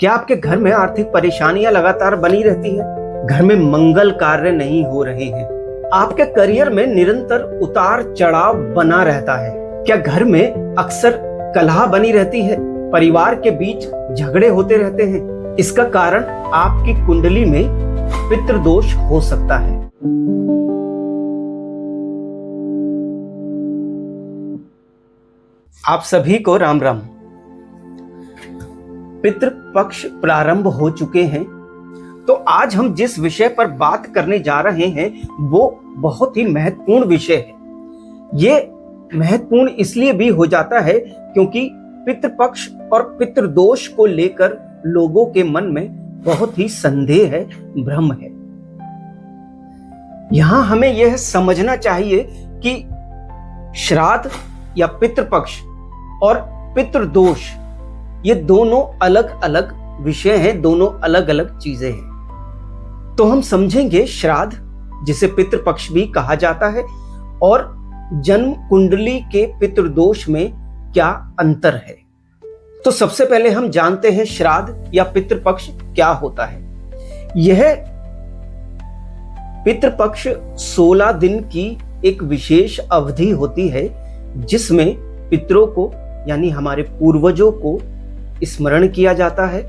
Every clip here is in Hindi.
क्या आपके घर में आर्थिक परेशानियां लगातार बनी रहती है? घर में मंगल कार्य नहीं हो रहे हैं? आपके करियर में निरंतर उतार चढ़ाव बना रहता है? क्या घर में अक्सर कलह बनी रहती है? परिवार के बीच झगड़े होते रहते हैं? इसका कारण आपकी कुंडली में पितृदोष हो सकता है। आप सभी को राम राम। पितृ पक्ष प्रारंभ हो चुके हैं, तो आज हम जिस विषय पर बात करने जा रहे हैं वो बहुत ही महत्वपूर्ण विषय है। ये महत्वपूर्ण इसलिए भी हो जाता है क्योंकि पितृपक्ष और पितृदोष को लेकर लोगों के मन में बहुत ही संदेह है, भ्रम है। यहां हमें यह समझना चाहिए कि श्राद्ध या पितृपक्ष और पितृदोष ये दोनों अलग अलग विषय हैं, दोनों अलग अलग चीजें हैं। तो हम समझेंगे श्राद्ध, जिसे पितृपक्ष भी कहा जाता है, और जन्म कुंडली के पितृदोष में क्या अंतर है। तो सबसे पहले हम जानते हैं श्राद्ध या पितृपक्ष क्या होता है। यह पितृपक्ष 16 दिन की एक विशेष अवधि होती है जिसमें पितरों को यानी हमारे पूर्वजों को स्मरण किया जाता है।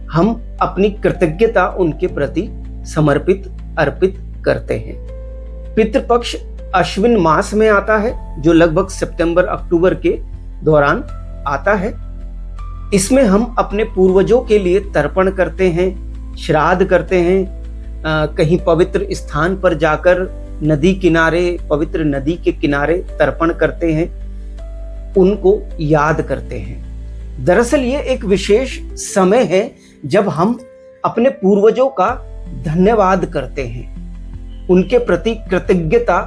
हम अपनी कृतज्ञता उनके प्रति समर्पित अर्पित करते हैं। पितृपक्ष अश्विन मास में आता है, जो लगभग सितंबर अक्टूबर के दौरान आता है। इसमें हम अपने पूर्वजों के लिए तर्पण करते हैं, श्राद्ध करते हैं, कहीं पवित्र स्थान पर जाकर नदी किनारे, पवित्र नदी के किनारे तर्पण करते हैं, उनको याद करते हैं। दरअसल ये एक विशेष समय है जब हम अपने पूर्वजों का धन्यवाद करते हैं, उनके प्रति कृतज्ञता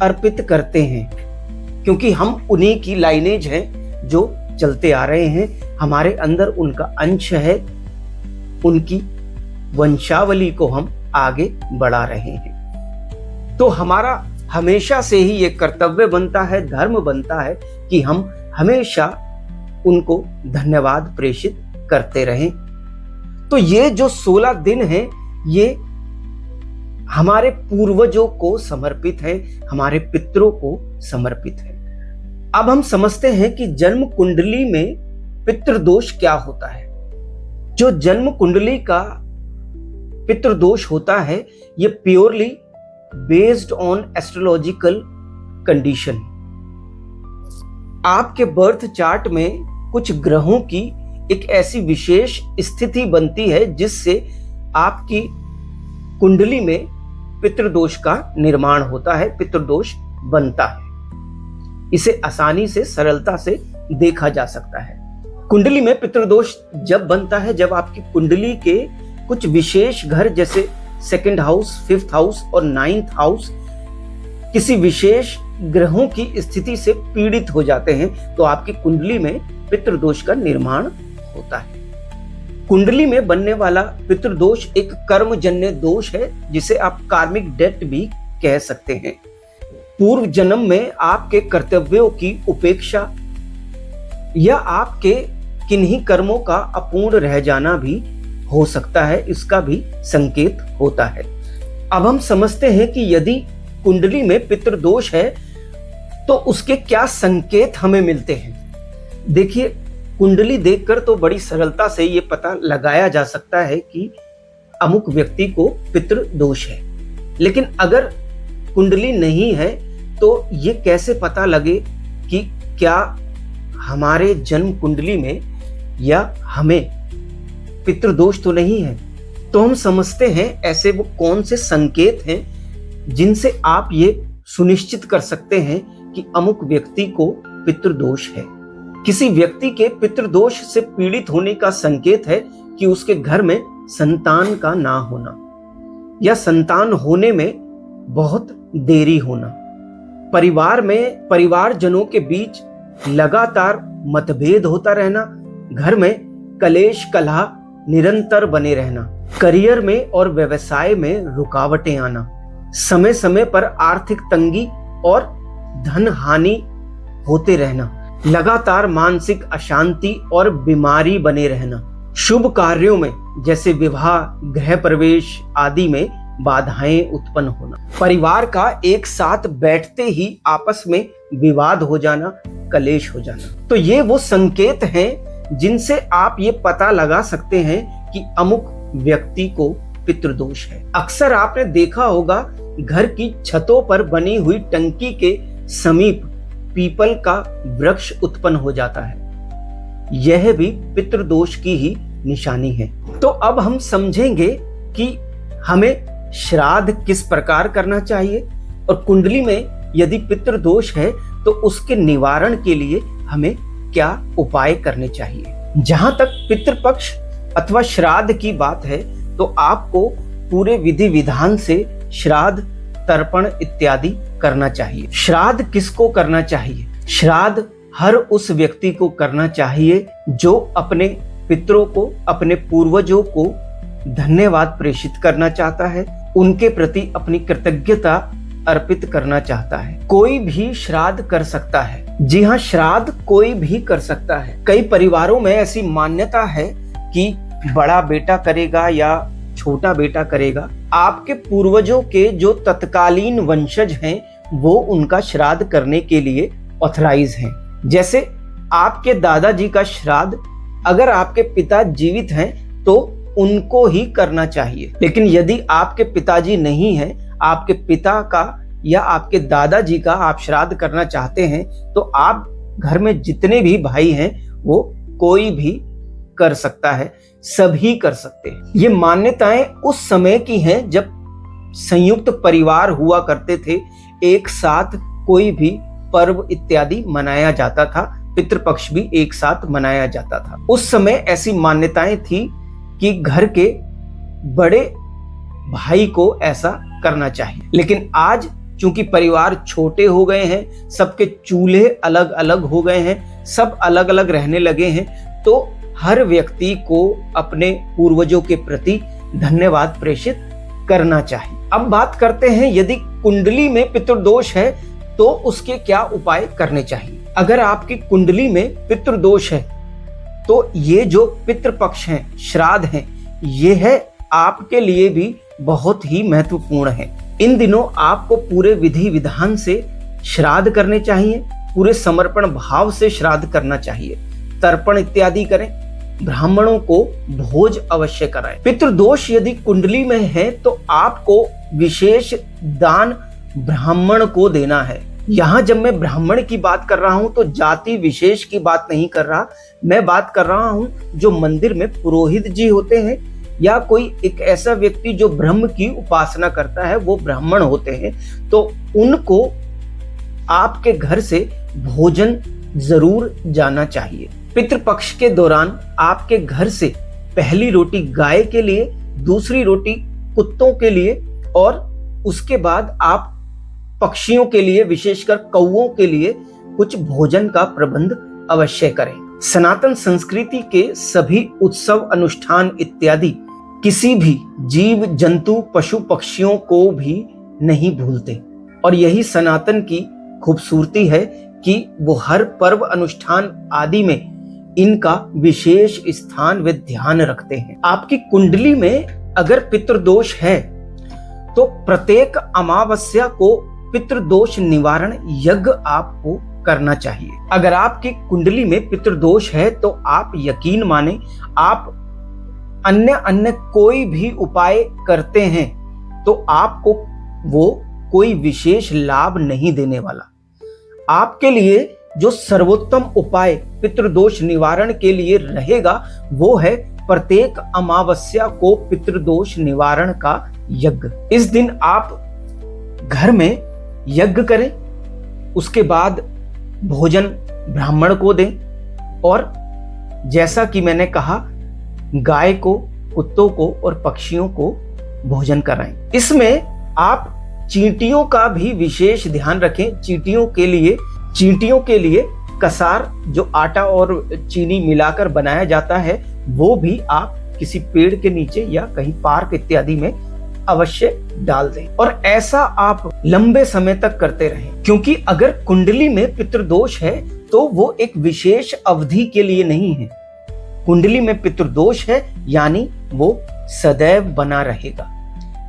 अर्पित करते हैं, क्योंकि हम उन्हीं की लाइनेज हैं जो चलते आ रहे हैं। हमारे अंदर उनका अंश है, उनकी वंशावली को हम आगे बढ़ा रहे हैं। तो हमारा हमेशा से ही ये कर्तव्य बनता है, धर्म बनता है कि हम हमेशा उनको धन्यवाद प्रेषित करते रहें। तो ये जो 16 दिन हैं ये हमारे पूर्वजों को समर्पित है, हमारे पितरों को समर्पित है। अब हम समझते हैं कि जन्म कुंडली में पितृदोष क्या होता है। जो जन्म कुंडली का पितृदोष होता है ये purely based on astrological condition. आपके बर्थ चार्ट में कुछ ग्रहों की एक ऐसी विशेष स्थिति बनती है जिससे आपकी कुंडली में पितृदोष का निर्माण होता है, पितृदोष बनता है। इसे आसानी से, सरलता से देखा जा सकता है। कुंडली में पितृदोष जब बनता है जब आपकी कुंडली के कुछ विशेष घर जैसे 2nd हाउस, 5th हाउस और 9th हाउस किसी विशेष ग्रहों की स्थिति से पीड़ित हो जाते हैं, तो आपकी कुंडली में पितृदोष का निर्माण होता है। कुंडली में बनने वाला पितृदोष एक कर्मजन्य दोष है, जिसे आप कार्मिक डेट भी कह सकते हैं। पूर्व जन्म में आपके कर्तव्यों की उपेक्षा या आपके किन्हीं कर्मों का अपूर्ण रह जाना भी हो सकता है, इसका भी संकेत होता है। अब हम समझते हैं कि यदि कुंडली में पितृदोष है तो उसके क्या संकेत हमें मिलते हैं। देखिए, कुंडली देखकर तो बड़ी सरलता से ये पता लगाया जा सकता है कि अमुक व्यक्ति को पितृदोष है, लेकिन अगर कुंडली नहीं है तो ये कैसे पता लगे कि क्या हमारे जन्म कुंडली में या हमें पितृदोष तो नहीं है। तो हम समझते हैं ऐसे वो कौन से संकेत हैं जिनसे आप ये सुनिश्चित कर सकते हैं कि अमुक व्यक्ति को पितृदोष है। किसी व्यक्ति के पितृदोष से पीड़ित होने का संकेत है कि उसके घर में संतान का ना होना या संतान होने में बहुत देरी होना, परिवार में परिवारजनों के बीच लगातार मतभेद होता रहना, घर में कलेश कलह निरंतर बने रहना, करियर में और व्यवसाय में रुकावटें आना, समय समय पर आर्थिक तंगी और धन हानि होते रहना, लगातार मानसिक अशांति और बीमारी बने रहना, शुभ कार्यों में जैसे विवाह, गृह प्रवेश आदि में बाधाएं उत्पन्न होना, परिवार का एक साथ बैठते ही आपस में विवाद हो जाना, कलेश हो जाना। तो ये वो संकेत हैं जिनसे आप ये पता लगा सकते हैं कि अमुक व्यक्ति को पितृदोष है। अक्सर आपने देखा होगा घर की छतों पर बनी हुई टंकी के समीप पीपल का वृक्ष उत्पन्न हो जाता है, यह भी पितृदोष की ही निशानी है। तो अब हम समझेंगे कि हमें श्राद्ध किस प्रकार करना चाहिए और कुंडली में यदि पितृदोष है तो उसके निवारण के लिए हमें क्या उपाय करने चाहिए। जहां तक पितृपक्ष अथवा श्राद्ध की बात है तो आपको पूरे विधि विधान से श्राद्ध, तर्पण इत्यादि करना चाहिए। श्राद्ध किसको करना चाहिए? श्राद्ध हर उस व्यक्ति को करना चाहिए जो अपने पितरों को, अपने पूर्वजों को धन्यवाद प्रेषित करना चाहता है, उनके प्रति अपनी कृतज्ञता अर्पित करना चाहता है। कोई भी श्राद्ध कर सकता है। जी हाँ, श्राद्ध कोई भी कर सकता है। कई परिवारों में ऐसी मान्यता है कि बड़ा बेटा करेगा या छोटा बेटा करेगा। आपके पूर्वजों के जो तत्कालीन वंशज हैं वो उनका श्राद्ध करने के लिए ऑथराइज हैं। जैसे आपके दादाजी का श्राद्ध अगर आपके पिता जीवित हैं तो उनको ही करना चाहिए, लेकिन यदि आपके पिताजी नहीं हैं, आपके पिता का या आपके दादाजी का आप श्राद्ध करना चाहते हैं तो आप घर में जितने भी भाई हैं वो कोई भी कर सकता है, सभी कर सकते हैं। ये मान्यताएं उस समय की हैं जब संयुक्त परिवार हुआ करते थे, एक साथ कोई भी पर्व इत्यादि मनाया जाता था, पितृपक्ष भी एक साथ मनाया जाता था। उस समय ऐसी मान्यताएं थी कि घर के बड़े भाई को ऐसा करना चाहिए। लेकिन आज चूंकि परिवार छोटे हो गए हैं, सबके चूल्हे अलग अलग हो गए हैं, सब अलग अलग रहने लगे हैं, तो हर व्यक्ति को अपने पूर्वजों के प्रति धन्यवाद प्रेषित करना चाहिए। अब बात करते हैं यदि कुंडली में पितृदोष है तो उसके क्या उपाय करने चाहिए। अगर आपकी कुंडली में पितृदोष है तो ये जो पितृपक्ष हैं, श्राद्ध हैं, ये है आपके लिए भी बहुत ही महत्वपूर्ण है। इन दिनों आपको पूरे विधि विधान से श्राद्ध करने चाहिए, पूरे समर्पण भाव से श्राद्ध करना चाहिए, तर्पण इत्यादि करें, ब्राह्मणों को भोज अवश्य कराएं। पितृदोष यदि कुंडली में है तो आपको विशेष दान ब्राह्मण को देना है। यहाँ जब मैं ब्राह्मण की बात कर रहा हूं तो जाति विशेष की बात नहीं कर रहा, मैं बात कर रहा हूं जो मंदिर में पुरोहित जी होते हैं या कोई एक ऐसा व्यक्ति जो ब्रह्म की उपासना करता है, वो ब्राह्मण होते हैं, तो उनको आपके घर से भोजन जरूर जाना चाहिए। पितृपक्ष के दौरान आपके घर से पहली रोटी गाय के लिए, दूसरी रोटी कुत्तों के लिए और उसके बाद आप पक्षियों के लिए, विशेषकर कौओं के लिए कुछ भोजन का प्रबंध अवश्य करें। सनातन संस्कृति के सभी उत्सव, अनुष्ठान इत्यादि किसी भी जीव जंतु, पशु पक्षियों को भी नहीं भूलते और यही सनातन की खूबसूरती है कि वो हर पर्व, अनुष्ठान आदि में इनका विशेष स्थान व ध्यान रखते हैं। आपकी कुंडली में अगर पितृदोष है तो प्रत्येक अमावस्या को पितृदोष निवारण यज्ञ आपको करना चाहिए। अगर आपकी कुंडली में पितृदोष है तो आप यकीन माने, आप अन्य कोई भी उपाय करते हैं तो आपको वो कोई विशेष लाभ नहीं देने वाला। आपके लिए जो सर्वोत्तम उपाय पितृदोष निवारण के लिए रहेगा वो है प्रत्येक अमावस्या को पितृदोष निवारण का यज्ञ। इस दिन आप घर में यज्ञ करें, उसके बाद भोजन ब्राह्मण को दें और जैसा कि मैंने कहा गाय को, कुत्तों को और पक्षियों को भोजन कराएं। इसमें आप चींटियों का भी विशेष ध्यान रखें। चींटियों के लिए कसार जो आटा और चीनी मिलाकर बनाया जाता है वो भी आप किसी पेड़ के नीचे या कहीं पार्क इत्यादि में अवश्य डाल दें और ऐसा आप लंबे समय तक करते रहें, क्योंकि अगर कुंडली में पितृदोष है तो वो एक विशेष अवधि के लिए नहीं है, कुंडली में पितृदोष है, यानी वो सदैव बना रहेगा।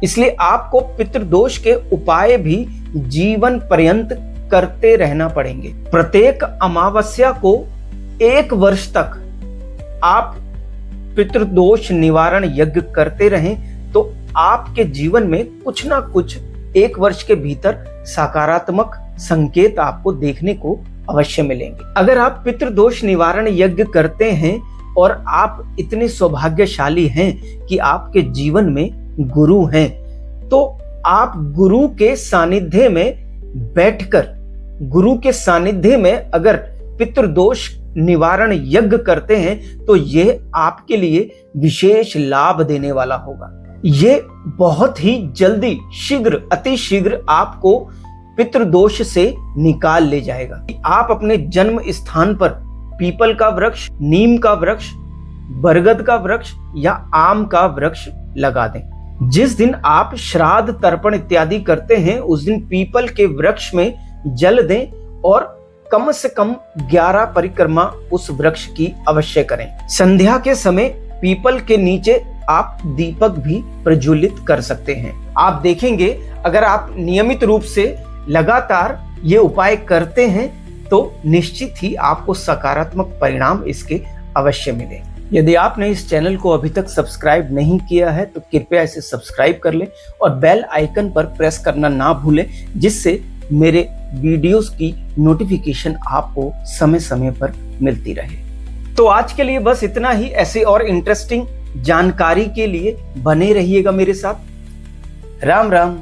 इसलिए आपको पितृदोष के उपाय भी जीवन पर्यंत करते रहना पड़ेंगे। प्रत्येक अमावस्या को 1 वर्ष तक आप पितृदोष निवारण यज्ञ करते रहें तो आपके जीवन में कुछ ना कुछ 1 वर्ष के भीतर सकारात्मक संकेत आपको देखने को अवश्य मिलेंगे। अगर आप पितृदोष निवारण यज्ञ करते हैं और आप इतने सौभाग्यशाली हैं कि आपके जीवन में गुरु हैं, तो आप गुरु के सानिध्य में बैठकर, गुरु के सानिध्य में अगर पितृदोष निवारण यज्ञ करते हैं तो यह आपके लिए विशेष लाभ देने वाला होगा। ये बहुत ही जल्दी, शीघ्र, अति शीघ्र आपको पितृदोष से निकाल ले जाएगा। आप अपने जन्म स्थान पर पीपल का वृक्ष, नीम का वृक्ष, बरगद का वृक्ष या आम का वृक्ष लगा दें। जिस दिन आप श्राद्ध, तर्पण इत्यादि करते हैं उस दिन पीपल के वृक्ष में जल दें और कम से कम 11 परिक्रमा उस वृक्ष की अवश्य करें। संध्या के समय पीपल के नीचे आप दीपक भी प्रज्वलित कर सकते हैं। आप देखेंगे अगर आप नियमित रूप से लगातार ये उपाय करते हैं तो निश्चित ही आपको सकारात्मक परिणाम इसके अवश्य मिले। यदि आपने इस चैनल को अभी तक सब्सक्राइब नहीं किया है तो कृपया इसे सब्सक्राइब कर लें और बेल आइकन पर प्रेस करना ना भूलें, जिससे मेरे वीडियोस की नोटिफिकेशन आपको समय समय पर मिलती रहे। तो आज के लिए बस इतना ही। ऐसे और इंटरेस्टिंग जानकारी के लिए बने रहिएगा मेरे साथ। राम राम।